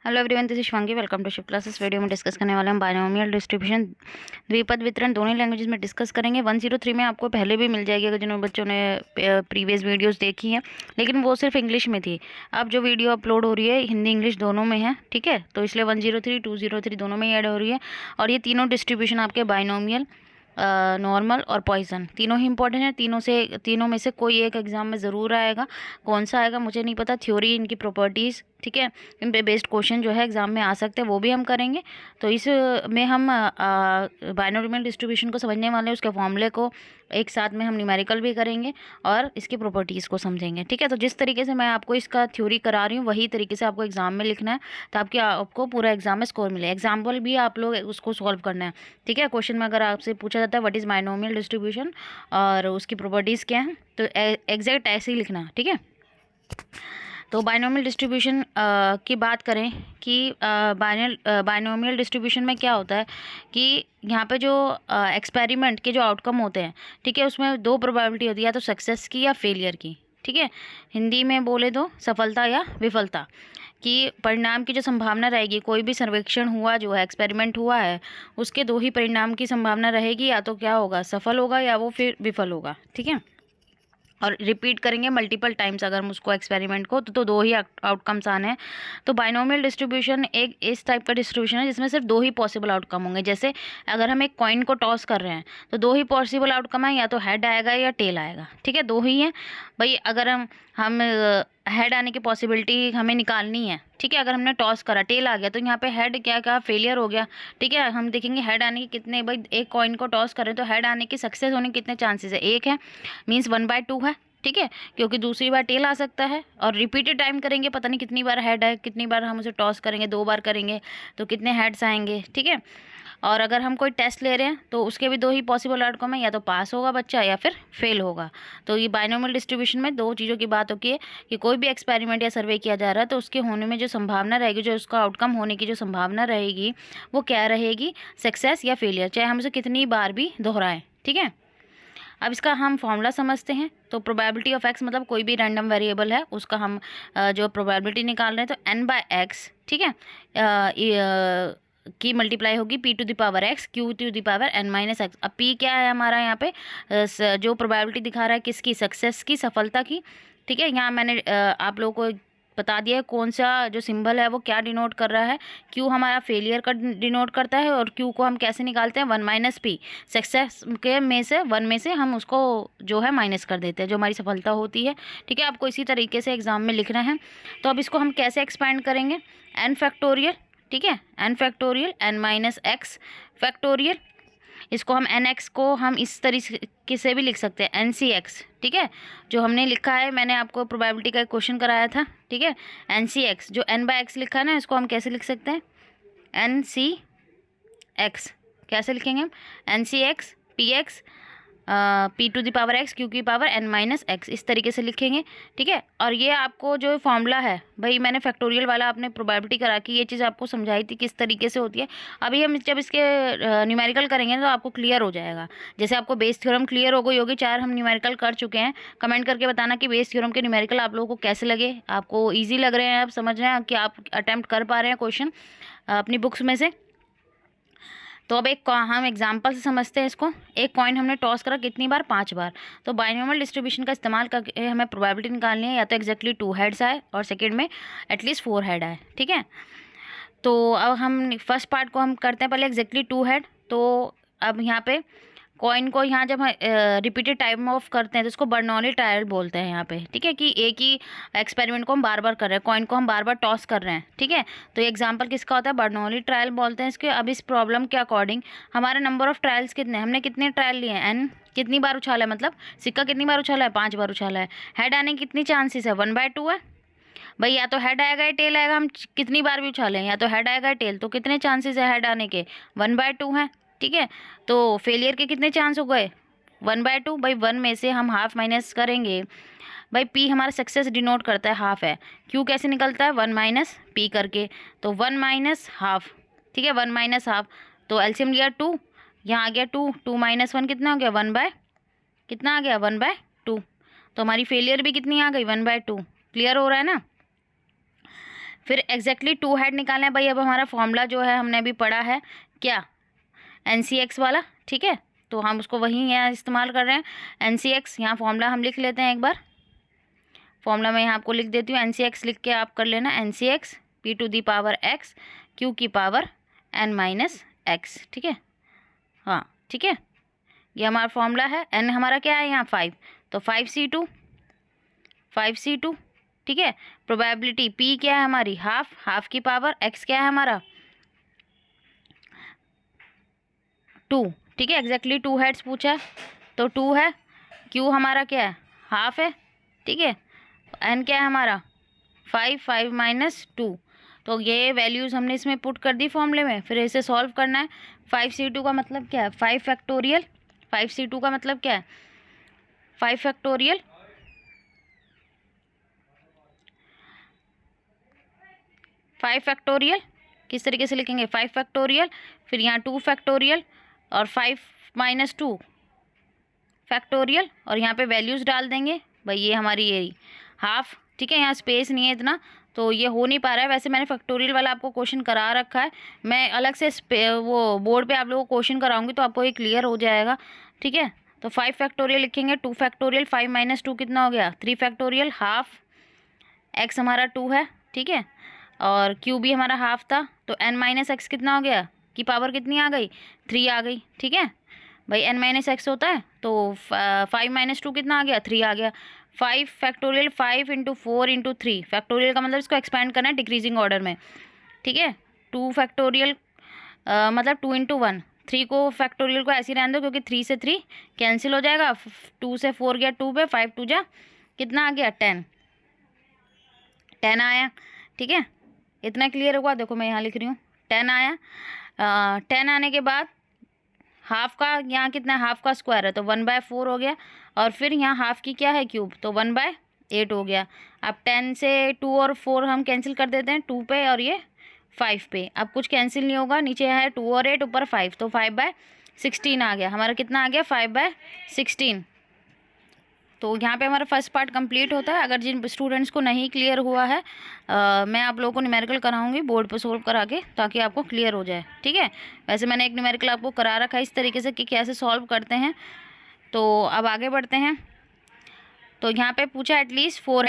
Hello everyone, this is Shivangi. Welcome to Shiv classes. Video में discuss करने वाले हम बायनोमियल डिस्ट्रीब्यूशन, द्विपद वितरण दोनों लैंग्वेजेस में डिस्कस करेंगे। 103 में आपको पहले भी मिल जाएगी अगर जिन बच्चों ने प्रीवियस वीडियोस देखी हैं, लेकिन वो सिर्फ इंग्लिश में थी। अब जो वीडियो अपलोड हो रही है हिंदी इंग्लिश दोनों में है, ठीक है। तो इसलिए 103 203 दोनों में ऐड हो रही है। और ये तीनों डिस्ट्रीब्यूशन आपके बायनोमियल, नॉर्मल और पॉइसन तीनों ही इंपॉर्टेंट है। तीनों में से कोई एक एग्जाम में ज़रूर आएगा। कौन सा आएगा मुझे नहीं पता। थ्योरी, इनकी प्रॉपर्टीज़, ठीक है, इन पे बेस्ड क्वेश्चन जो है एग्जाम में आ सकते हैं, वो भी हम करेंगे। तो इस में हम बायनोमियल डिस्ट्रीब्यूशन को समझने वाले हैं, उसके फॉर्मूले को एक साथ में हम न्यूमेरिकल भी करेंगे और इसकी प्रॉपर्टीज़ को समझेंगे, ठीक है। तो जिस तरीके से मैं आपको इसका थ्योरी करा रही हूँ वही तरीके से आपको एग्जाम में लिखना है, तो आपको पूरा एग्जाम में स्कोर मिले। एग्जाम्पल भी आप लोग उसको सॉल्व करना है, ठीक है। क्वेश्चन में अगर आपसे पूछा जाता है व्हाट इज़ बायनोमियल डिस्ट्रीब्यूशन और उसकी प्रॉपर्टीज़ क्या है, तो एग्जैक्ट ऐसे ही लिखना, ठीक है। तो बायनोमियल डिस्ट्रीब्यूशन की बात करें कि बायनोमियल डिस्ट्रीब्यूशन में क्या होता है कि यहाँ पे जो एक्सपेरिमेंट के जो आउटकम होते हैं, ठीक है, उसमें दो प्रोबेबिलिटी होती है, या तो सक्सेस की या फेलियर की, ठीक है। हिंदी में बोले तो सफलता या विफलता कि परिणाम की जो संभावना रहेगी, कोई भी सर्वेक्षण हुआ जो है, एक्सपेरिमेंट हुआ है, उसके दो ही परिणाम की संभावना रहेगी, या तो क्या होगा, सफल होगा या वो फिर विफल होगा, ठीक है। और रिपीट करेंगे मल्टीपल टाइम्स अगर हम उसको एक्सपेरिमेंट को, तो दो ही आउटकम्स आने हैं। तो बायनोमियल डिस्ट्रीब्यूशन एक इस टाइप का डिस्ट्रीब्यूशन है जिसमें सिर्फ दो ही पॉसिबल आउटकम होंगे। जैसे अगर हम एक कॉइन को टॉस कर रहे हैं तो दो ही पॉसिबल आउटकम है, या तो हेड आएगा या टेल आएगा, ठीक है, दो ही हैं भाई। अगर हम हेड आने की पॉसिबिलिटी हमें निकालनी है, ठीक है। अगर हमने टॉस करा, टेल आ गया, तो यहाँ पे हेड क्या फेलियर हो गया, ठीक है। हम देखेंगे हेड आने के कितने, भाई एक कॉइन को टॉस करें तो हेड आने की सक्सेस होने के कितने चांसेस है, एक है, मीन्स 1/2 है, ठीक है, क्योंकि दूसरी बार टेल आ सकता है। और रिपीटेड टाइम करेंगे, पता नहीं कितनी बार हेड है, कितनी बार हम उसे टॉस करेंगे, 2 बार करेंगे तो कितने हेड्स आएंगे, ठीक है। और अगर हम कोई टेस्ट ले रहे हैं तो उसके भी दो ही पॉसिबल आउटकम है, या तो पास होगा बच्चा या फिर फेल होगा। तो ये बायनोमियल डिस्ट्रीब्यूशन में दो चीज़ों की बात होती है कि कोई भी एक्सपेरिमेंट या सर्वे किया जा रहा है तो उसके होने में जो संभावना रहेगी, जो उसका आउटकम होने की जो संभावना रहेगी, वो क्या रहेगी, सक्सेस या फेलियर, चाहे हम उसे कितनी बार भी दोहराएं, ठीक है। अब इसका हम फॉर्मूला समझते हैं। तो प्रोबेबिलिटी ऑफ एक्स मतलब कोई भी रैंडम वेरिएबल है उसका हम जो प्रोबेबिलिटी निकाल रहे हैं, तो n/x, ठीक है, की मल्टीप्लाई होगी p⁻x q⁻n-x। अब p क्या है हमारा यहाँ पे, जो प्रोबेबिलिटी दिखा रहा है किसकी, सक्सेस की, सफलता की, ठीक है। यहाँ मैंने आप लोगों को बता दिया है कौन सा जो सिंबल है वो क्या डिनोट कर रहा है। क्यू हमारा फेलियर का डिनोट करता है, और क्यू को हम कैसे निकालते हैं, 1 - p, सक्सेस के में से 1 में से हम उसको जो है माइनस कर देते हैं, जो हमारी सफलता होती है, ठीक है। आपको इसी तरीके से एग्जाम में लिखना है। तो अब इसको हम कैसे एक्सपैंड करेंगे, n फैक्टोरियल, ठीक है, n factorial n - x factorial. इसको हम nx को हम इस तरीके से भी लिख सकते हैं, ncx, ठीक है, जो हमने लिखा है, मैंने आपको प्रोबेबिलिटी का एक क्वेश्चन कराया था, ठीक है। ncx जो n/x लिखा है ना, इसको हम कैसे लिख सकते हैं, ncx कैसे लिखेंगे हम, ncx px p⁻x q⁻n - x, इस तरीके से लिखेंगे, ठीक है। और ये आपको जो फॉर्मूला है, भाई मैंने फैक्टोरियल वाला आपने प्रोबेबिलिटी करा की, ये चीज़ आपको समझाई थी किस तरीके से होती है। अभी हम जब इसके न्यूमेरिकल करेंगे तो आपको क्लियर हो जाएगा। जैसे आपको बेस थ्योरम क्लियर हो गई होगी, 4 हम न्यूमेरिकल कर चुके हैं। कमेंट करके बताना कि बेस थ्योरम के न्यूमेरिकल आप लोगों को कैसे लगे, आपको ईजी लग रहे हैं, आप समझ रहे हैं कि आप अटैम्प्ट कर पा रहे हैं क्वेश्चन अपनी बुक्स में से। तो अब हम एग्जाम्पल से समझते हैं इसको। एक कॉइन हमने टॉस करा कितनी बार, 5 बार। तो बायनोमियल डिस्ट्रीब्यूशन का इस्तेमाल करके हमें प्रोबेबिलिटी निकालनी है, या तो एग्जैक्टली 2 हेड्स आए और सेकंड में एटलीस्ट 4 हेड आए, ठीक है। तो अब हम फर्स्ट पार्ट को हम करते हैं पहले, एग्जैक्टली 2 हेड। तो अब यहाँ पे कॉइन को यहाँ जब रिपीटेड टाइम ऑफ करते हैं तो इसको बर्नौली ट्रायल बोलते हैं यहाँ पे, ठीक है, कि एक ही एक्सपेरिमेंट को हम बार बार कर रहे हैं, कॉइन को हम बार बार टॉस कर रहे हैं, ठीक है। तो ये एग्जांपल किसका होता है, बर्नौली ट्रायल बोलते हैं इसके। अब इस प्रॉब्लम के अकॉर्डिंग हमारा नंबर ऑफ ट्रायल्स कितने, हमने कितने ट्रायल लिए हैं, n कितनी बार उछाला है, मतलब सिक्का कितनी बार उछाला है, 5 बार उछाला है। हेड आने की कितनी चांसेस है, 1/2 है भाई, या तो हेड आएगा या टेल आएगा, हम कितनी बार भी उछालें, या तो हेड आएगा या टेल, तो कितने चांसेस है हेड आने के, 1/2 है, ठीक है। तो फेलियर के कितने चांस हो गए, 1/2 भाई, 1 में से हम हाफ माइनस करेंगे। भाई पी हमारा सक्सेस डिनोट करता है, हाफ है। क्यू कैसे निकलता है, 1 - p करके, तो 1 - हाफ, ठीक है, 1 - हाफ। तो एलसीएम लिया 2, यहाँ आ गया 2, 2 - 1 कितना हो गया, 1 कितना आ गया, 1/2। तो हमारी फेलियर भी कितनी आ गई, 1/2। क्लियर हो रहा है ना। फिर एग्जैक्टली टू हेड निकालना है भाई। अब हमारा फॉर्मूला जो है हमने अभी पढ़ा है क्या, NCX वाला, ठीक है, तो हम उसको वही यहाँ इस्तेमाल कर रहे हैं। NCX यहाँ फॉर्मूला हम लिख लेते हैं एक बार, फॉर्मूला मैं यहाँ आपको लिख देती हूँ। NCX लिख के आप कर लेना, NCX P⁻X Q⁻N-X, ठीक है, हाँ ठीक है, ये हमारा फॉर्मूला है। N हमारा क्या है यहाँ 5, तो 5C2, ठीक है। प्रोबेबिलिटी P क्या है हमारी, हाफ की पावर, X क्या है हमारा 2, ठीक है, एग्जैक्टली 2 हेड्स पूछा है तो 2 है। Q हमारा क्या है, हाफ है, ठीक है। N क्या है हमारा 5 -2, तो ये वैल्यूज़ हमने इसमें पुट कर दी फॉर्मूले में। फिर इसे सॉल्व करना है। 5C2 का मतलब क्या है, 5 फैक्टोरियल। 5C2 का मतलब क्या है, 5 फैक्टोरियल, 5 फैक्टोरियल किस तरीके से लिखेंगे, 5 फैक्टोरियल, फिर यहाँ 2 फैक्टोरियल और 5 -2 फैक्टोरियल, और यहाँ पे वैल्यूज़ डाल देंगे भाई। ये हमारी ये हाफ, ठीक है, यहाँ स्पेस नहीं है इतना तो ये हो नहीं पा रहा है। वैसे मैंने फैक्टोरियल वाला आपको क्वेश्चन करा रखा है, मैं अलग से वो बोर्ड पे आप लोगों को क्वेश्चन कराऊंगी तो आपको ये क्लियर हो जाएगा, ठीक है। तो 5 फैक्टोरियल लिखेंगे, 2 फैक्टोरियल, 5 -2 कितना हो गया 3 फैक्टोरियल, हाफ, एक्स हमारा 2 है, ठीक है, और क्यू भी हमारा हाफ था, तो N-X कितना हो गया, की पावर कितनी आ गई 3 आ गई, ठीक है भाई। N-X होता है तो 5 -2 कितना आ गया 3 आ गया। 5 फैक्टोरियल 5 × 4 × 3 फैक्टोरियल का मतलब इसको एक्सपेंड करना है डिक्रीजिंग ऑर्डर में, ठीक है। 2 फैक्टोरियल मतलब 2 × 1, 3 को फैक्टोरियल को ऐसे ही रहने दो क्योंकि 3 से 3 कैंसिल हो जाएगा, 2 से 4 गया 2 पे, 5 2 जा कितना आ गया 10 आया, ठीक है। इतना क्लियर हुआ, देखो मैं यहाँ लिख रही हूँ 10 आया। 10 आने के बाद हाफ का यहाँ कितना है, हाफ का स्क्वायर है तो 1/4 हो गया, और फिर यहाँ हाफ की क्या है क्यूब, तो 1/8 हो गया। अब 10 से 2 और 4 हम कैंसिल कर देते हैं, 2 पे और ये 5 पे, अब कुछ कैंसिल नहीं होगा, नीचे है 2 और 8 ऊपर 5, तो 5/16 आ गया हमारा, कितना आ गया 5/16। तो यहाँ पे हमारा फर्स्ट पार्ट कंप्लीट होता है। अगर जिन स्टूडेंट्स को नहीं क्लियर हुआ है मैं आप लोगों को न्यूमेरिकल कराऊंगी बोर्ड पे सोल्व करा के, ताकि आपको क्लियर हो जाए, ठीक है। वैसे मैंने एक न्यूमेरिकल आपको करा रखा है इस तरीके से कि कैसे सॉल्व करते हैं। तो अब आगे बढ़ते हैं। तो यहाँ पे पूछा एटलीस्ट 4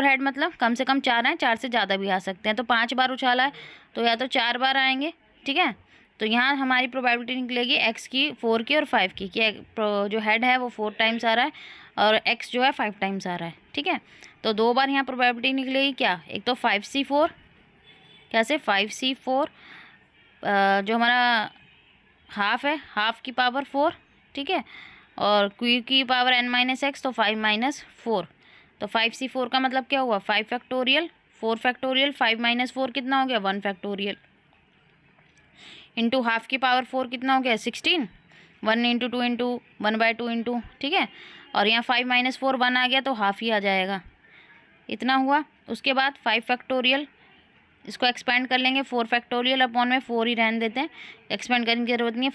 हेड मतलब कम से कम 4 हैं, 4 से ज़्यादा भी आ सकते हैं। तो 5 बार उछाला है तो या तो 4 बार आएंगे, ठीक है। तो यहाँ हमारी प्रोबेबिलिटी निकलेगी x की 4 की और 5 की, कि जो हेड है वो 4 टाइम्स आ रहा है और x जो है 5 टाइम्स आ रहा है, ठीक है। तो 2 बार यहाँ प्रोबेबिलिटी निकलेगी क्या, एक तो 5C4, कैसे 5C4 जो हमारा हाफ है, हाफ की पावर 4, ठीक है, और q की पावर N-X तो 5 - 4, तो 5C4 का मतलब क्या हुआ 5 फैक्टोरियल, 4 फैक्टोरियल, 5 - 4 कितना हो गया 1 फैक्टोरियल, इंटू हाफ की पावर 4 कितना हो गया 16, 1 × 2 × 1/2 इंटू, ठीक है, और यहाँ 5 - 4 1 आ गया तो हाफ ही आ जाएगा, इतना हुआ। उसके बाद 5 फैक्टोरियल, इसको एक्सपेंड कर लेंगे 4 फैक्टोरियल अपॉन में 4 ही रहने देते हैं, एक्सपेंड करने की ज़रूरत नहीं है।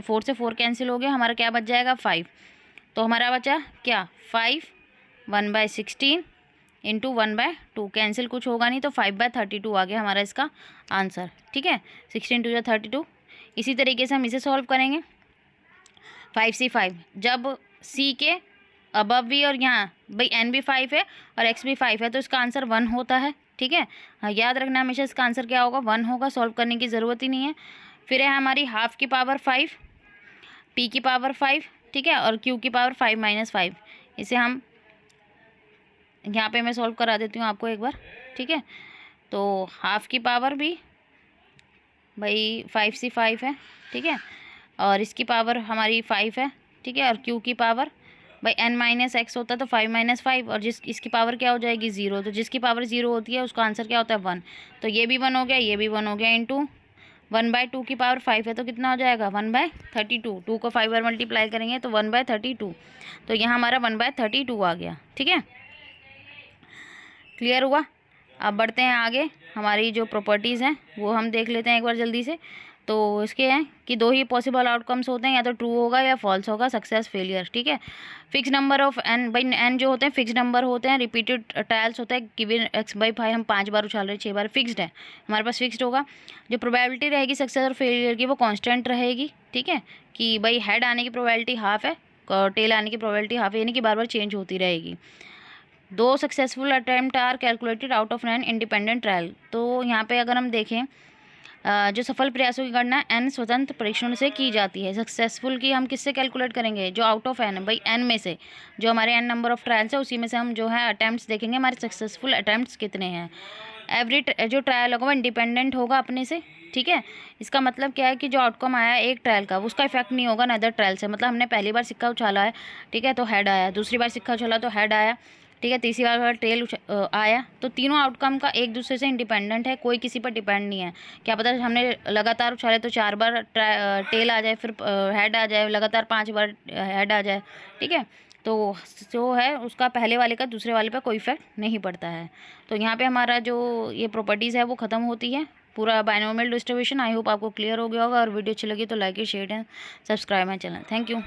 4 से 4 कैंसिल हो गया, हमारा क्या बच जाएगा 5, तो हमारा बचा क्या 5 1/16 इंटू 1/2, कैंसिल कुछ होगा नहीं तो 5/32 आ गया हमारा इसका आंसर, ठीक है। 16 × 2 = 32। इसी तरीके से हम इसे सॉल्व करेंगे। 5C5 जब C के अबव भी और यहाँ भाई N भी 5 है और X भी 5 है तो इसका आंसर 1 होता है, ठीक है। हाँ, याद रखना हमेशा इसका आंसर क्या होगा 1 होगा, सॉल्व करने की ज़रूरत ही नहीं है। फिर है हमारी हाफ की पावर 5, P की पावर 5, ठीक है, और Q की पावर 5 - 5, इसे हम यहाँ पे मैं सॉल्व करा देती हूँ आपको एक बार, ठीक है। तो हाफ की पावर भी भाई 5C5 है, ठीक है, और इसकी पावर हमारी 5 है, ठीक है, और Q की पावर भाई N-X होता है तो 5 - 5, और इसकी पावर क्या हो जाएगी 0, तो जिसकी पावर 0 होती है उसका आंसर क्या होता है 1, तो ये भी 1 हो गया, ये भी 1 हो गया, इंटू 1/2 की पावर 5 है तो कितना हो जाएगा 1/32, 2 को 5 बार मल्टीप्लाई करेंगे तो 1/32, तो यहाँ हमारा 1/32 आ गया, ठीक है, क्लियर हुआ। अब बढ़ते हैं आगे, हमारी जो प्रॉपर्टीज़ हैं वो हम देख लेते हैं एक बार जल्दी से। तो इसके हैं कि दो ही पॉसिबल आउटकम्स होते हैं, या तो ट्रू होगा या फॉल्स होगा, सक्सेस फेलियर। ठीक है। फिक्स नंबर ऑफ एन, भाई एन जो होते हैं फिक्स नंबर होते हैं, रिपीटेड ट्रायल्स होता है, गिवन x/5 हम 5 बार उछाल रहे हैं, 6 बार, फिक्स्ड है हमारे पास, फिक्स्ड होगा। जो प्रोबेबिलिटी रहेगी सक्सेस और फेलियर की वो कांस्टेंट रहेगी। ठीक है, कि भाई हेड आने की प्रोबेबिलिटी हाफ है, टेल आने की प्रोबेबिलिटी हाफ है, यानी कि बार बार चेंज होती रहेगी। दो successful attempt are calculated out of an independent trial. तो यहाँ पे अगर हम देखें जो सफल प्रयासों की गणना एन स्वतंत्र परीक्षणों से की जाती है। सक्सेसफुल की हम किससे कैलकुलेट करेंगे, जो आउट ऑफ एन है, भाई एन में से जो हमारे एन नंबर ऑफ ट्रायल्स है उसी में से हम जो है अटैम्प्ट्स देखेंगे हमारे सक्सेसफुल अटैम्प्ट्स कितने हैं। एवरी जो ट्रायल होगा वो इंडिपेंडेंट होगा अपने से। ठीक है, इसका मतलब क्या है कि जो आउटकम आया एक ट्रायल का उसका इफेक्ट नहीं होगा नदर ट्रायल से। मतलब हमने पहली बार सिक्का उछाला है, ठीक है, तो हेड आया, दूसरी बार सिक्का उछाला तो हेड आया, ठीक है, तीसरी बार टेल आया। तो तीनों आउटकम का एक दूसरे से इंडिपेंडेंट है, कोई किसी पर डिपेंड नहीं है। क्या पता हमने लगातार उछाले तो 4 बार टेल आ जाए, फिर हेड आ जाए, लगातार 5 बार हेड आ जाए। ठीक है, तो जो है उसका पहले वाले का दूसरे वाले पर कोई इफेक्ट नहीं पड़ता है। तो यहाँ पे हमारा जो ये प्रॉपर्टीज़ है वो ख़त्म होती है, पूरा बायनोमियल डिस्ट्रीब्यूशन। आई होप आपको क्लियर हो गया होगा, और वीडियो अच्छी लगी तो like share and subscribe my channel. Thank you.